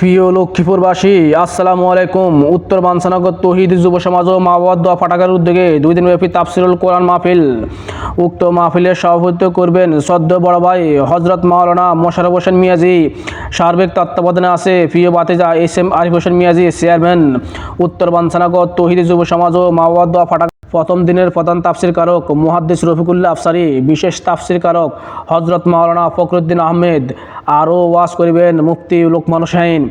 প্রিয় লক্ষ্মীপুরবাসী, আসসালামু আলাইকুম। উত্তর বাঞ্ছানগর তৌহিদি যুব সমাজ ও মাওবাদ ফাটাকার উদ্যোগে 2 দিনব্যাপী তাফসিরুল কোরআন মাহফিল। উক্ত মাহফিলের সভাপতিত্ব করবেন সদ্য বড় ভাই হজরত মাওলানা মোশাররফ হোসেন মিয়াজি। সার্বিক তত্ত্বাবধানে আছে প্রিয় বাতিজা SM আরিফ হোসেন মিয়াজি, চেয়ারম্যান উত্তর বাঞ্ছানগর তৌহিদি যুব সমাজ ও মাওবাদ ফাটাকা। প্রথম দিনের প্রধান তাফসির কারক মুহাদ্দিস রফিকুল্লাহ আফসারি, বিশেষ তাফসির কারক হজরত মাওলানা ফখরুদ্দিন আহমেদ। আরও ওয়াজ করবেন মুফতি লোকমান হোসেন।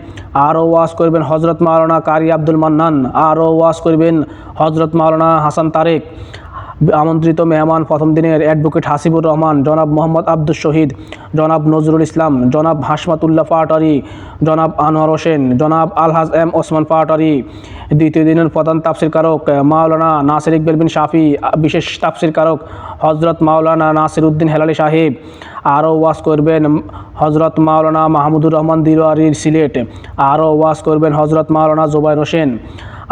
আরও ওয়াজ করবেন হজরত মাওলানা কারি আব্দুল মান্নান। আরও ওয়াজ করবেন হজরত মাওলানা হাসান তারেক। আমন্ত্রিত মেহমান প্রথম দিনের অ্যাডভোকেট হাসিবুর রহমান, জনাব মোহাম্মদ আব্দুল শহীদ, জনাব নজরুল ইসলাম, জনাব হাসমাতুল্লাহ পাটারি, জনাব আনোয়ার হোসেন, জনাব আলহাজ M ওসমান পাটারি। দ্বিতীয় দিনের প্রধান তাফসির কারক মাওলানা নাসির ইকবাল বিন শাফি, বিশেষ তাফসির কারক হজরত মাওলানা নাসির উদ্দিন হেলালি সাহেব। আরও ওয়াজ করবেন হজরত মাওলানা মাহমুদুর রহমান দিলওয়ারি সিলেট। আরও ওয়াজ করবেন হজরত মাওলানা জুবাইর হোসেন।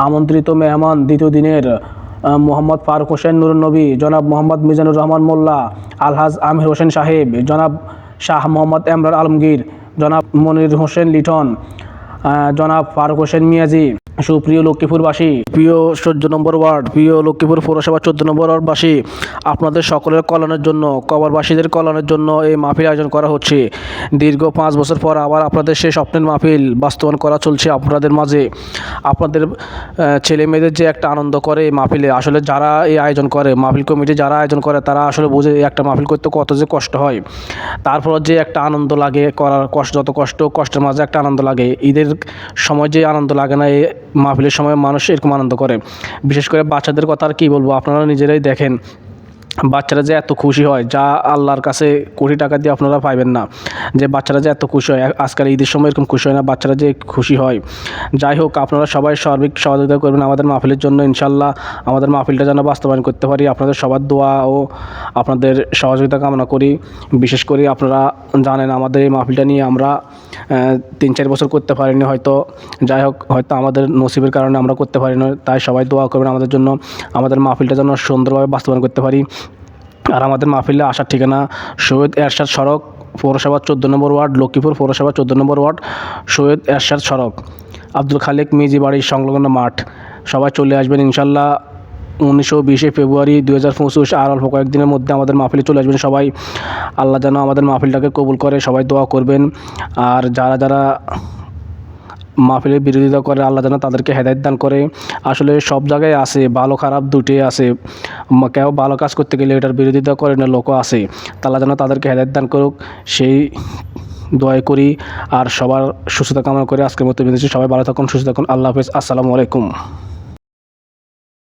আমন্ত্রিত মেহমান দ্বিতীয় দিনের মোহাম্মদ ফারুক হোসেন নুরুন নবী, জনাব মোহাম্মদ মিজানুর রহমান মোল্লা, আলহাজ আমির হোসেন সাহেব, জনাব শাহ মোহাম্মদ এমরান আলমগীর, জনাব মনির হোসেন লিটন, জনাব ফারুক হোসেন মিয়াজি। সুপ্রিয় লক্ষ্মীপুরবাসী, প্রিয় 14 নম্বর ওয়ার্ড, প্রিয় লক্ষ্মীপুর পৌরসভা 14 নম্বর ওয়ার্ডবাসী, আপনাদের সকলের কল্যাণের জন্য, কবরবাসীদের কল্যাণের জন্য এই মাহফিল আয়োজন করা হচ্ছে। দীর্ঘ 5 বছর পর আবার আপনাদের সেই স্বপ্নের মাহফিল বাস্তবায়ন করা চলছে আপনাদের মাঝে। আপনাদের ছেলে মেয়েদের যে একটা আনন্দ করে এই মাহফিলে, আসলে যারা এই আয়োজন করে, মাহফিল কমিটি যারা আয়োজন করে, তারা আসলে বুঝে একটা মাহফিল করতে কত যে কষ্ট হয়। তারপর যে একটা আনন্দ লাগে করার, যত কষ্টের মাঝে একটা আনন্দ লাগে। ঈদের সময় যে আনন্দ লাগে না, এই মাহফিলের সময় মানুষ এরকম আনন্দ করে। বিশেষ করে বাচ্চাদের কথা আর কী বলবো, আপনারা নিজেরাই দেখেন বাচ্চারা যে এত খুশি হয়, যা আল্লাহর কাছে কোটি টাকা দিয়ে আপনারা পাইবেন না। যে বাচ্চারা যে এত খুশি হয়, আজকাল ঈদের সময় এরকম খুশি হয় না, বাচ্চারা যে খুশি হয়। যাই হোক, আপনারা সবাই সার্বিক সহযোগিতা করবেন আমাদের মাহফিলের জন্য। ইনশাল্লাহ আমাদের মাহফিলটা যেন বাস্তবায়ন করতে পারি, আপনাদের সবার দোয়া ও আপনাদের সহযোগিতা কামনা করি। বিশেষ করে আপনারা জানেন আমাদের এই মাহফিলটা নিয়ে আমরা 3-4 বছর করতে পারিনি হয়তো। যাই হোক, হয়তো আমাদের নসিবের কারণে আমরা করতে পারি না। তাই সবাই দোয়া করবেন আমাদের জন্য, আমাদের মাহফিলটা যেন সুন্দরভাবে বাস্তবায়ন করতে পারি। আর আমাদের মাহফিলে আসার ঠিকানা সৈয়দ এরশাদ সড়ক, পৌরসভা 14 নম্বর ওয়ার্ড, লক্ষ্মীপুর পৌরসভা 14 নম্বর ওয়ার্ড, সৈয়দ এরশাদ সড়ক, আব্দুল খালেক মিজি বাড়ির সংলগ্ন মাঠ। সবাই চলে আসবেন ইনশাল্লাহ। 19-20 ফেব্রুয়ারি 2025, আর অল্প কয়েকদিনের মধ্যে আমাদের মাহফিলে চলে আসবেন সবাই। আল্লাহ যেন আমাদের মাহফিলটাকে কবুল করে, সবাই দোয়া করবেন। আর যারা মাহফিলের বিরোধিতা করে, আল্লাহ যেন তাদেরকে হেদায়েত দান করে। আসলে সব জায়গায় আছে, ভালো খারাপ দুটোই আছে। কেউ ভালো কাজ করতে গেলে এটার বিরোধিতা করে না লোকও আছে। আল্লাহ যেন তাদেরকে হেদায়েত দান করুক, সেই দোয়া করি। আর সবার সুস্থতা কামনা করে আজকের মতো বিদায়। সবাই ভালো থাকুন, সুস্থ থাকুন। আল্লাহ হাফেজ, আসসালামু আলাইকুম।